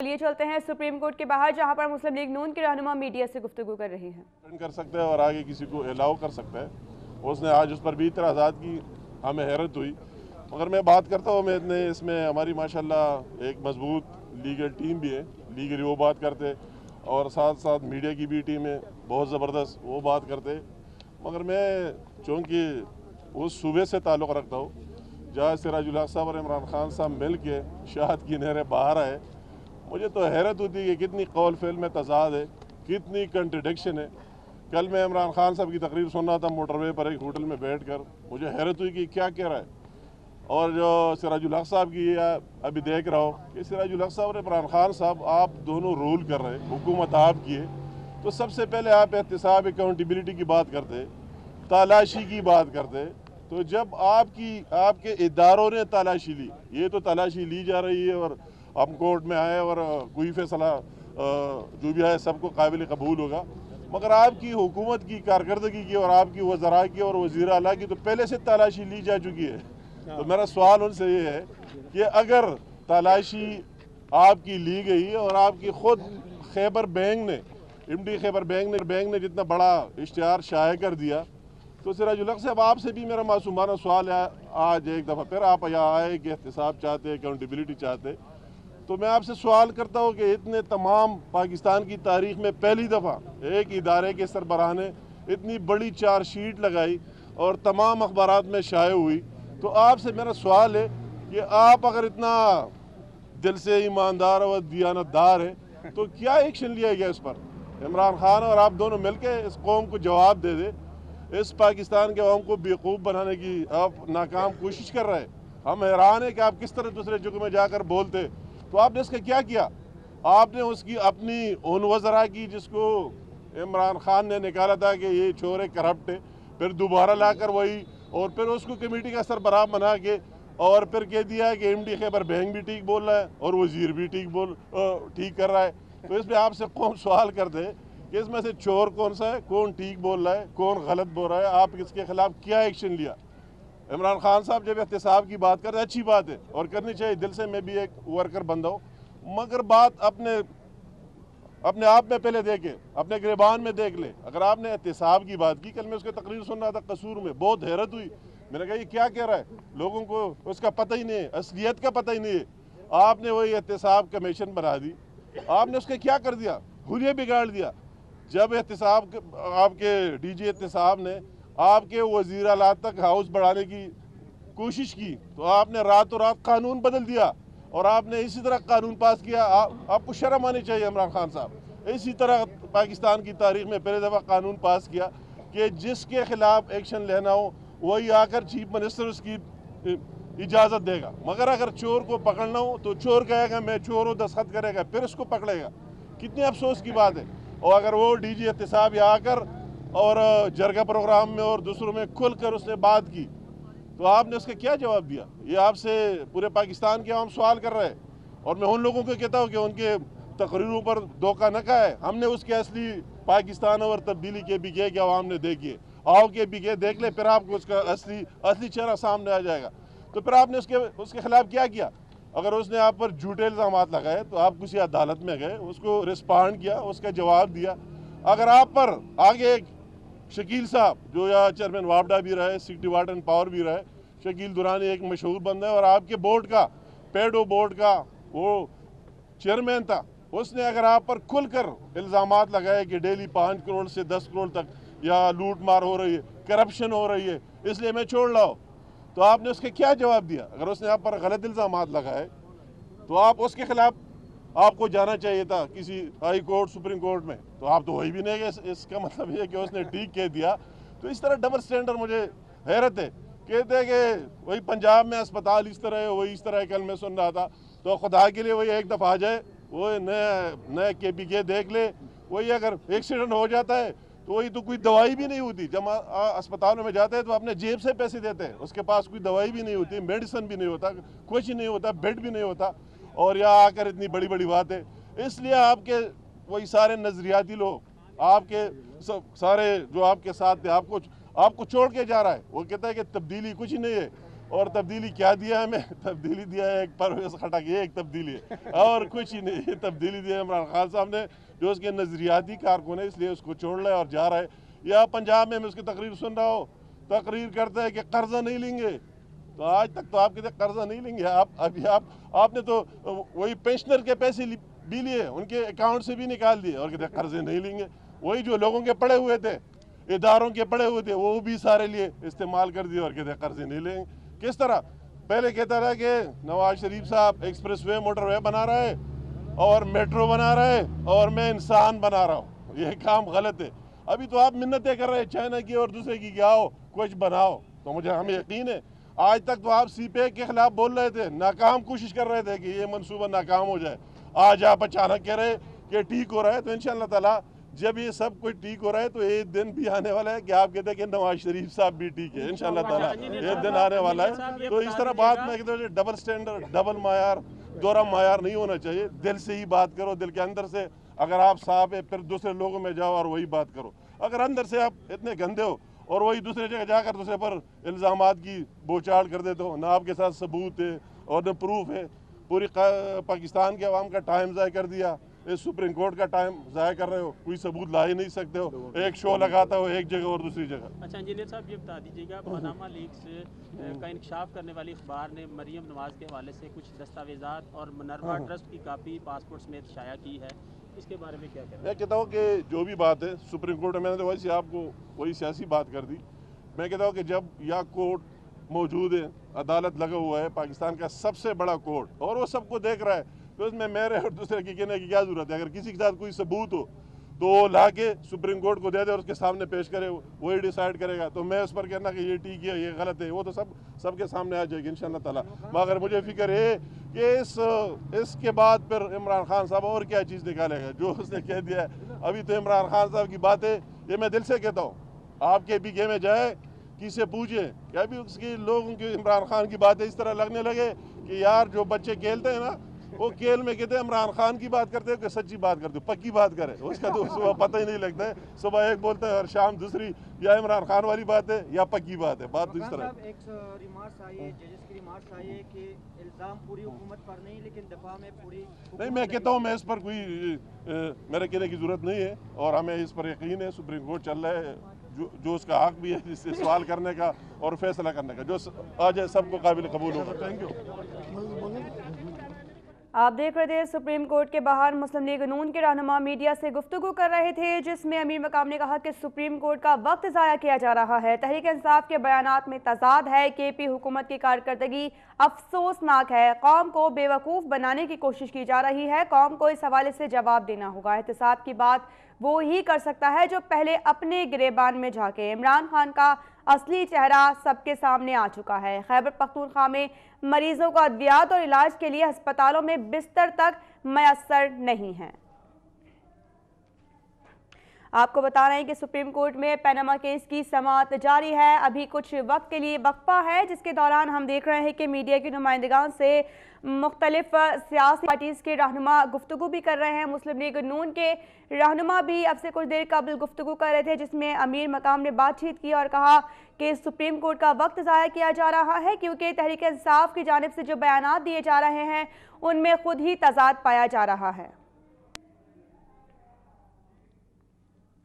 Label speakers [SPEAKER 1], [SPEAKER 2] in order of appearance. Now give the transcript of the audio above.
[SPEAKER 1] چلیے چلتے ہیں سپریم کورٹ کے باہر، جہاں پر مسلم لیگ نون کے رہنما میڈیا سے گفتگو کر رہے ہیں۔
[SPEAKER 2] کر سکتے ہیں اور آگے کسی کو الاؤ کر سکتا ہے، اس نے آج اس پر بھی اعتراضات کی، ہمیں حیرت ہوئی۔ مگر میں بات کرتا ہوں، اس میں ہماری ماشاءاللہ ایک مضبوط لیگل ٹیم بھی ہے، لیگلی وہ بات کرتے اور ساتھ ساتھ میڈیا کی بھی ٹیم ہے بہت زبردست، وہ بات کرتے۔ مگر میں چونکہ اس صوبے سے تعلق رکھتا ہوں جہاں سراج الحق صاحب اور عمران خان صاحب مل کے شہد کی نہریں باہر آئے، مجھے تو حیرت ہوتی ہے کہ کتنی قول فعل میں تضاد ہے، کتنی کنٹرڈکشن ہے۔ کل میں عمران خان صاحب کی تقریر سن رہا تھا موٹر وے پر ایک ہوٹل میں بیٹھ کر، مجھے حیرت ہوئی کہ کیا کہہ رہا ہے۔ اور جو سراج الحق صاحب کی ابھی دیکھ رہا ہوں کہ سراج الحق صاحب اور عمران خان صاحب آپ دونوں رول کر رہے، حکومت آپ کی ہے، تو سب سے پہلے آپ احتساب اکاؤنٹیبلٹی کی بات کرتے، تالاشی کی بات کرتے۔ تو جب آپ کے اداروں نے تالاشی لی، یہ تو تالاشی لی جا رہی ہے اور ہم کورٹ میں آئے اور کوئی فیصلہ جو بھی ہے سب کو قابل قبول ہوگا، مگر آپ کی حکومت کی کارکردگی کی اور آپ کی وزراء کی اور وزیر اعلیٰ کی تو پہلے سے تالاشی لی جا چکی ہے۔ تو میرا سوال ان سے یہ ہے کہ اگر تالاشی آپ کی لی گئی اور آپ کی خود خیبر بینک نے، ایم ڈی خیبر بینک نے جتنا بڑا اشتہار شائع کر دیا، تو سراج الحق صاحب آپ سے بھی میرا معصومانہ سوال ہے، آج ایک دفعہ پھر آپ یہاں آئے کہ احتساب چاہتے، اکاؤنٹیبلٹی چاہتے، تو میں آپ سے سوال کرتا ہوں کہ اتنے تمام پاکستان کی تاریخ میں پہلی دفعہ ایک ادارے کے سربراہ نے اتنی بڑی چارج شیٹ لگائی اور تمام اخبارات میں شائع ہوئی، تو آپ سے میرا سوال ہے کہ آپ اگر اتنا دل سے ایماندار اور دیانتدار ہے تو کیا ایکشن لیا گیا اس پر؟ عمران خان اور آپ دونوں مل کے اس قوم کو جواب دے دے، اس پاکستان کے عوام کو بیوقوف بنانے کی آپ ناکام کوشش کر رہے ہیں۔ ہم حیران ہیں کہ آپ کس طرح دوسرے جگہ میں جا کر بولتے، تو آپ نے اس کا کیا کیا؟ آپ نے اس کی اپنی ان وزراء کی جس کو عمران خان نے نکالا تھا کہ یہ چورے کرپٹ ہے، پھر دوبارہ لا کر وہی، اور پھر اس کو کمیٹی کا سربراہ بنا کے اور پھر کہہ دیا ہے کہ ایم ڈی خیبر بینک بھی ٹھیک بول رہا ہے اور وزیر بھی ٹھیک کر رہا ہے۔ تو اس میں آپ سے قوم سوال کرتے ہیں کہ اس میں سے چور کون سا ہے، کون ٹھیک بول رہا ہے، کون غلط بول رہا ہے، آپ اس کے خلاف کیا ایکشن لیا؟ عمران خان صاحب جب احتساب کی بات کرتے ہیں اچھی بات ہے اور کرنی چاہیے، دل سے میں بھی ایک ورکر بندہ ہوں، مگر بات اپنے آپ میں پہلے دیکھے، اپنے گریبان میں دیکھ لے۔ اگر آپ نے احتساب کی بات کی، کل میں اس کی تقریر سن رہا تھا قصور میں، بہت حیرت ہوئی، میں نے کہا یہ کیا کہہ رہا ہے، لوگوں کو اس کا پتہ ہی نہیں ہے، اصلیت کا پتہ ہی نہیں ہے۔ آپ نے وہی احتساب کمیشن بنا دی، آپ نے اس کا کیا کر دیا؟ حلیہ بگاڑ دیا۔ جب احتساب آپ کے ڈی جی احتساب نے آپ کے وزیر اعلیٰ تک ہاؤس بڑھانے کی کوشش کی، تو آپ نے راتوں رات قانون بدل دیا اور آپ نے اسی طرح قانون پاس کیا۔ آپ کو شرم آنی چاہیے عمران خان صاحب، اسی طرح پاکستان کی تاریخ میں پہلے دفعہ قانون پاس کیا کہ جس کے خلاف ایکشن لینا ہو وہی آ کر چیف منسٹر اس کی اجازت دے گا، مگر اگر چور کو پکڑنا ہو تو چور کہے گا میں چور ہوں، دستخط کرے گا، پھر اس کو پکڑے گا۔ کتنے افسوس کی بات ہے۔ اور اگر وہ ڈی جی احتساب یہاں آ کر اور جرگہ پروگرام میں اور دوسروں میں کھل کر اس نے بات کی، تو آپ نے اس کا کیا جواب دیا؟ یہ آپ سے پورے پاکستان کے عوام سوال کر رہے ہیں، اور میں ان لوگوں کو کہتا ہوں کہ ان کے تقریروں پر دھوکہ نہ کھائے۔ ہم نے اس کے اصلی پاکستان اور تبدیلی کے بھی کے عوام نے دیکھیے، آؤ کے بھی کے دیکھ لے، پھر آپ کو اس کا اصلی چہرہ سامنے آ جائے گا۔ تو پھر آپ نے اس کے خلاف کیا کیا؟ اگر اس نے آپ پر جھوٹے الزامات لگائے تو آپ کسی عدالت میں گئے، اس کو رسپانڈ کیا، اس کا جواب دیا۔ اگر آپ پر آگے ایک شکیل صاحب جو یا چیئرمین وابڈا بھی رہے، سکٹی وارڈن پاور بھی رہے، شکیل دورانی ایک مشہور بندہ ہے اور آپ کے بورڈ کا، پیڈو بورڈ کا وہ چیئرمین تھا، اس نے اگر آپ پر کھل کر الزامات لگائے کہ ڈیلی 5 کروڑ سے 10 کروڑ تک یا لوٹ مار ہو رہی ہے، کرپشن ہو رہی ہے، اس لیے میں چھوڑ رہا ہوں، تو آپ نے اس کا کیا جواب دیا؟ اگر اس نے آپ پر غلط الزامات لگائے تو آپ اس کے خلاف آپ کو جانا چاہیے تھا کسی ہائی کورٹ، سپریم کورٹ میں، تو آپ تو وہی بھی نہیں گئے۔ اس کا مطلب یہ کہ اس نے ٹھیک کہہ دیا۔ تو اس طرح ڈبل سٹینڈر مجھے حیرت ہے۔ کہتے ہیں کہ وہی پنجاب میں اسپتال اس طرح ہے، وہی اس طرح ہے، کل میں سن رہا تھا، تو خدا کے لیے وہی ایک دفعہ آ جائے، وہ نئے کے پی کے دیکھ لے، وہی اگر ایکسیڈنٹ ہو جاتا ہے تو وہی تو کوئی دوائی بھی نہیں ہوتی، جب اسپتالوں میں جاتے ہیں تو اپنے جیب سے پیسے دیتے ہیں، اس کے پاس کوئی دوائی بھی نہیں ہوتی، میڈیسن بھی نہیں ہوتا، کچھ نہیں ہوتا، بیڈ بھی نہیں ہوتا، اور یہاں آ کر اتنی بڑی بڑی باتیں۔ اس لیے آپ کے وہی سارے نظریاتی لوگ، آپ کے سارے جو آپ کے ساتھ تھے، آپ کو چھوڑ کے جا رہا ہے۔ وہ کہتا ہے کہ تبدیلی کچھ ہی نہیں ہے، اور تبدیلی کیا دیا ہمیں؟ تبدیلی دیا ہے ایک پرویز خٹک، یہ ایک تبدیلی ہے اور کچھ ہی نہیں. یہ تبدیلی دیا عمران خان صاحب نے جو اس کے نظریاتی کارکن ہے، اس لیے اس کو چھوڑ رہا ہے اور جا رہا ہے. یا پنجاب میں اس کی تقریر سن رہا ہو، تقریر کرتا ہے کہ قرضہ نہیں لیں گے. تو آج تک تو آپ کہتے قرضہ نہیں لیں گے. آپ نے تو وہی پینشنر کے پیسے بھی لیے، ان کے اکاؤنٹ سے بھی نکال دیے اور کہتے قرضے نہیں لیں گے. وہی جو لوگوں کے پڑے ہوئے تھے، اداروں کے پڑے ہوئے تھے، وہ بھی سارے لیے استعمال کر دیے اور کہتے قرضے نہیں لیں گے. کس طرح؟ پہلے کہتا رہا کہ نواز شریف صاحب ایکسپریس وے موٹر وے بنا رہا ہے اور میٹرو بنا رہا ہے اور میں انسان بنا رہا ہوں. یہ کام غلط ہے. ابھی تو آپ منتیں کر رہے ہیں چائنا کی اور دوسرے کی کہ آؤ کچھ بناؤ. تو ہمیں یقین ہے آج تک تو آپ سی پے کے خلاف بول رہے تھے، ناکام کوشش کر رہے تھے کہ یہ منصوبہ ناکام ہو جائے. آج آپ اچانک کہہ رہے کہ ٹھیک ہو رہا ہے. تو انشاءاللہ تعالیٰ جب یہ سب کچھ ٹھیک ہو رہا ہے تو ایک دن بھی آنے والا ہے کہ آپ کہتے ہیں کہ نواز شریف صاحب بھی ٹھیک ہے. انشاءاللہ تعالیٰ ایک دن آنے والا ہے. تو اس طرح بات میں کہتا ہوں ڈبل سٹینڈرڈ، ڈبل معیار، دوہرا معیار نہیں ہونا چاہیے. دل سے ہی بات کرو، دل کے اندر سے. اگر آپ صاحب ہے پھر دوسرے لوگوں میں جاؤ اور وہی بات کرو. اگر اندر سے آپ اتنے گندے ہو اور وہی دوسرے جگہ جا کر دوسرے پر الزامات کی بوچھاڑ کر دیتے ہو، نہ آپ کے ساتھ ثبوت ہے اور نہ پروف ہے. پوری پاکستان کے عوام کا ٹائم ضائع کر دیا، اس سپریم کورٹ کا ٹائم ضائع کر رہے ہو. کوئی ثبوت لا ہی نہیں سکتے ہو. ایک شو لگاتا ہو ایک جگہ اور دوسری جگہ.
[SPEAKER 3] اچھا انجینئر صاحب یہ بتا دیجیے گا، پاناما لیکس کا انکشاف کرنے والی اخبار نے مریم نواز کے حوالے سے کچھ دستاویزات اور منروا ٹرسٹ کی کاپی پاسپورٹ سمیت شائع کی ہے، اس کے بارے میں کیا کہنا ہے؟
[SPEAKER 2] میں کہتا ہوں کہ جو بھی بات ہے سپریم کورٹ میں نے تو ویسے آپ کو وہی سیاسی بات کر دی. میں کہتا ہوں کہ جب یا کورٹ موجود ہے، عدالت لگا ہوا ہے، پاکستان کا سب سے بڑا کورٹ، اور وہ سب کو دیکھ رہا ہے، تو اس میں میرے اور دوسرے کی کہنے کی کیا ضرورت ہے؟ اگر کسی کے ساتھ کوئی ثبوت ہو تو وہ لا کے سپریم کورٹ کو دے دے اور اس کے سامنے پیش کرے، وہی ڈیسائیڈ کرے گا. تو میں اس پر کہنا کہ یہ ٹھیک ہے یہ غلط ہے، وہ تو سب کے سامنے آ جائے گی انشاءاللہ تعالیٰ. مگر مجھے فکر ہے کہ اس کے بعد پھر عمران خان صاحب اور کیا چیز نکالے گا. جو اس نے کہہ دیا ہے ابھی تو عمران خان صاحب کی باتیں، یہ میں دل سے کہتا ہوں. آپ کے پی کے میں جائے کسی سے پوچھیں کہ ابھی اس کی لوگوں کی عمران خان کی باتیں اس طرح لگنے لگے کہ یار جو بچے کھیلتے ہیں نا وہ کھیل میں کہتے ہیں عمران خان کی بات کرتے ہیں کہ سچی بات کرتے ہیں، پکی بات کرے. اس کا تو صبح پتہ ہی نہیں لگتا ہے. صبح ایک بولتا ہے اور شام دوسری. یا عمران خان والی بات ہے یا پکی بات ہے. بات تو اس طرح
[SPEAKER 4] ایک ریمارکس آئی ہے، ججز کی ریمارکس آئی ہے کہ الزام پوری حکومت پر نہیں لیکن دفاع میں پوری
[SPEAKER 2] نہیں. میں کہتا ہوں میں اس پر کوئی میرے کہنے کی ضرورت نہیں ہے اور ہمیں اس پر یقین ہے. سپریم کورٹ چل رہا ہے، جو اس کا حق بھی ہے جس سے سوال کرنے کا اور فیصلہ کرنے کا، جو آ جائے سب کو قابل قبول ہوگا. Thank you.
[SPEAKER 1] آپ دیکھ رہے تھے سپریم کورٹ کے باہر مسلم لیگ نون کے رہنما میڈیا سے گفتگو کر رہے تھے، جس میں امیر مقام نے کہا کہ سپریم کورٹ کا وقت ضائع کیا جا رہا ہے. تحریک انصاف کے بیانات میں تضاد ہے. کے پی حکومت کی کارکردگی افسوسناک ہے. قوم کو بے وقوف بنانے کی کوشش کی جا رہی ہے. قوم کو اس حوالے سے جواب دینا ہوگا. احتساب کی بات وہ ہی کر سکتا ہے جو پہلے اپنے گریبان میں جھانکے. عمران خان کا اصلی چہرہ سب کے سامنے آ چکا ہے. خیبر پختونخوا میں مریضوں کو ادویات اور علاج کے لیے ہسپتالوں میں بستر تک میسر نہیں ہیں. آپ کو بتا رہے ہیں کہ سپریم کورٹ میں پاناما کیس کی سماعت جاری ہے. ابھی کچھ وقت کے لیے وقفہ ہے جس کے دوران ہم دیکھ رہے ہیں کہ میڈیا کی نمائندگان سے مختلف سیاسی پارٹیز کے رہنما گفتگو بھی کر رہے ہیں. مسلم لیگ نون کے رہنما بھی اب سے کچھ دیر قبل گفتگو کر رہے تھے جس میں امیر مقام نے بات چیت کی اور کہا کہ سپریم کورٹ کا وقت ضائع کیا جا رہا ہے کیونکہ تحریک انصاف کی جانب سے جو بیانات دیے جا رہے ہیں ان میں خود ہی تضاد پایا جا رہا ہے.